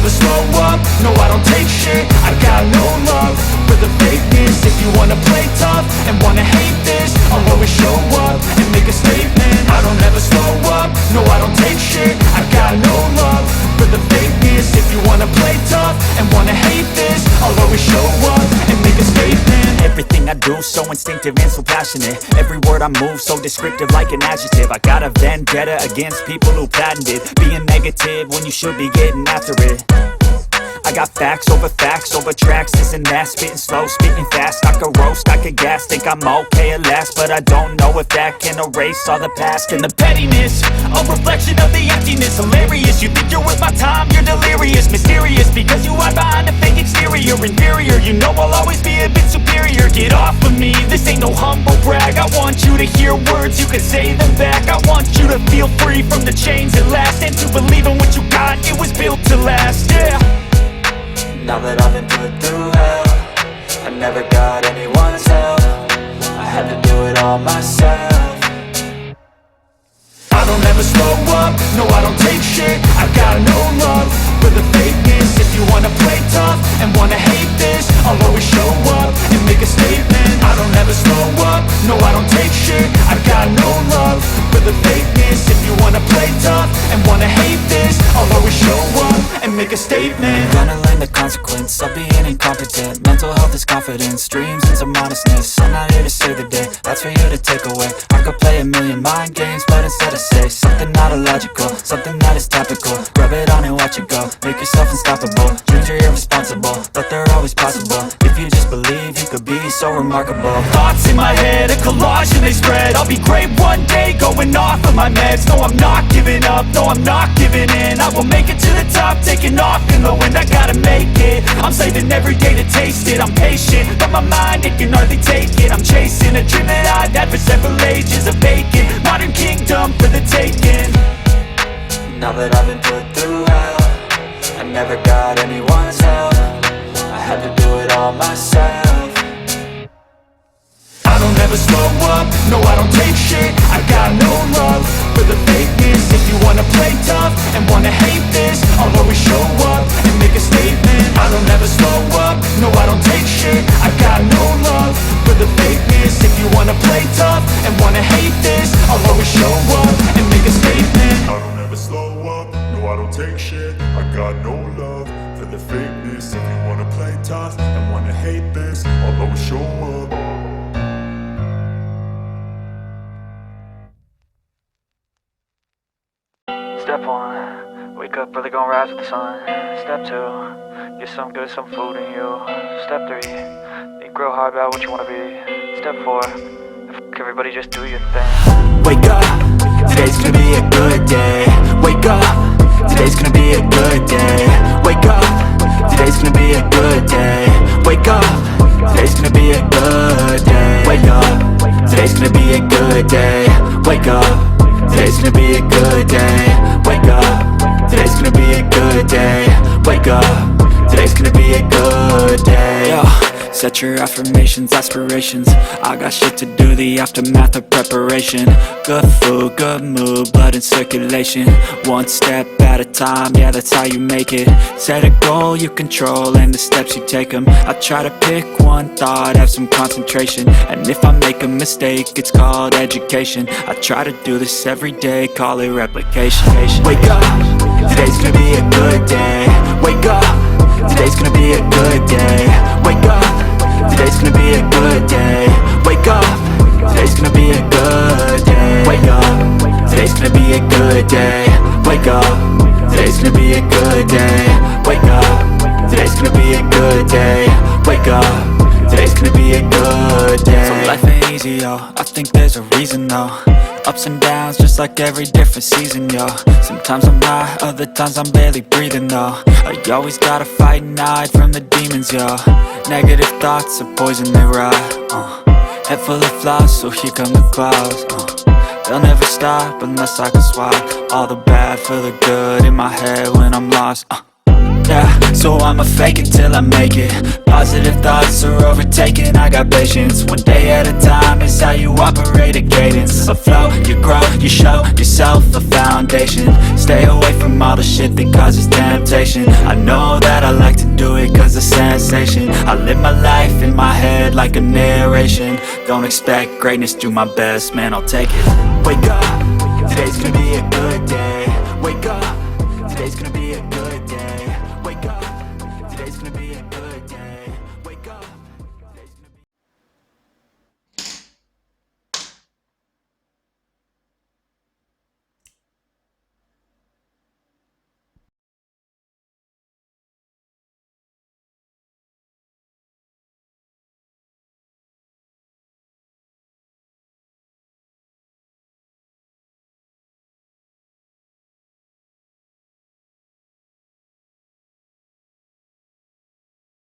never slow up, no I don't take shit. I got no love for the fakeness. If you wanna play tough and wanna hate this, I'll always show up and make a statement. I don't ever slow up, no I don't take shit. I got no love for the fakeness. If you wanna play tough and wanna hate this, I'll always show up and make a statement. Everything I do so instinctive and so passionate. Every word I move so descriptive like an adjective. I got a vendetta against people who patented being negative when you should be getting after it. I got facts over tracks, this and that. Spitting slow, speaking fast, I could roast, I could gas. Think I'm okay at last, but I don't know if that can erase all the past. And the pettiness, a reflection of the emptiness. Hilarious, you think you're worth my time, you're delirious. Mysterious, because you hide behind a fake exterior. Inferior, you know I'll always be a bit superior. Get off of me, this ain't no humble brag. I want you to hear words, you can say them back. I want you to feel free from the chains at last, and to believe in what you got, it was built to last, yeah. Now that I've been put through hell, I never got anyone's help. I had to do it all myself. I don't ever slow up, no I don't take shit. I got no love for the fakeness. If you wanna play tough and wanna hate this, I'll always show up and make a statement. I don't ever slow up, no I don't take shit. I got no love for the fakeness. If you wanna play tough and wanna hate this, I'll always show up and make a statement. Gonna learn the consequence of being incompetent. Mental health is confidence, dreams into modestness. I'm not here to save the day, that's for you to take away. I could play a million mind games, but instead I say something not illogical, something that is topical. Rub it on and watch it go, make yourself unstoppable. Dreams are irresponsible, but they're always possible. If you just believe, you could be so remarkable. Thoughts in my head, a collage and they spread. I'll be great one day, going off of my meds. No, I'm not giving up, no, I'm not giving in. I will make it to the top, taking off in the wind. I gotta make it, I'm saving every day to taste it. I'm patient, but my mind, it can hardly take it. I'm chasing a dream that I've had for several ages. A vacant, modern kingdom for the taking. Now that I've been put through hell, I never got anyone's help. I had to do it all myself. I don't ever slow up, no I don't take shit. I got no love for the fakeness. If you wanna play tough and wanna hate this, I'll always show up and make a statement. I don't ever slow up, no I don't take shit. I got no love for the fakeness. If you wanna play tough and wanna hate this, I'll always show up and make a statement. I don't ever slow up, no I don't take shit. I got no love for the fakeness. If you wanna play tough and wanna hate this, I'll always show up. Step 1, wake up early, gon' rise with the sun. Step 2, get some good, some food in you. Step 3, think real hard about what you wanna be. Step 4, fuck everybody, just do your thing. Wake up, today's gonna be a good day. Wake up, today's gonna be a good day. Wake up, today's gonna be a good day. Wake up, today's gonna be a good day. Wake up, today's gonna be a good day. Wake up, today's gonna be a good day. Wake up, today's gonna be a good day. Wake up, today's gonna be a good day. Yo, set your affirmations, aspirations. I got shit to do, the aftermath of preparation. Good food, good mood, blood in circulation. One step at a time, yeah, that's how you make it. Set a goal you control and the steps you take them. I try to pick one thought, have some concentration. And if I make a mistake, it's called education. I try to do this every day, call it replication. Wake up, today's gonna be a good day. Wake up, today's gonna be a good day. Wake up, today's gonna be a good day. Wake up, today's gonna be a good day. Wake up, today's gonna be a good day. Wake up, today's gonna be a good day. Wake up, today's gonna be a good day. Wake up, today's gonna be a good day. So life ain't easy, yo, I think there's a reason though. Ups and downs, just like every different season, yo. Sometimes I'm high, other times I'm barely breathing, though. You always gotta fight and hide from the demons, yo. Negative thoughts are poison, they rot. Head full of flies, so here come the clouds. They'll never stop unless I can swap all the bad for the good in my head when I'm lost. Yeah, so I'ma fake it till I make it. positive thoughts are overtaken, I got patience. One day at a time is how you operate a cadence. A flow, you grow, you show yourself a foundation. Stay away from all the shit that causes temptation. I know that I like to do it cause it's sensation. I live my life in my head like a narration. Don't expect greatness, do my best, man, I'll take it. Wake up, today's gonna be a good day. Wake up, today's gonna be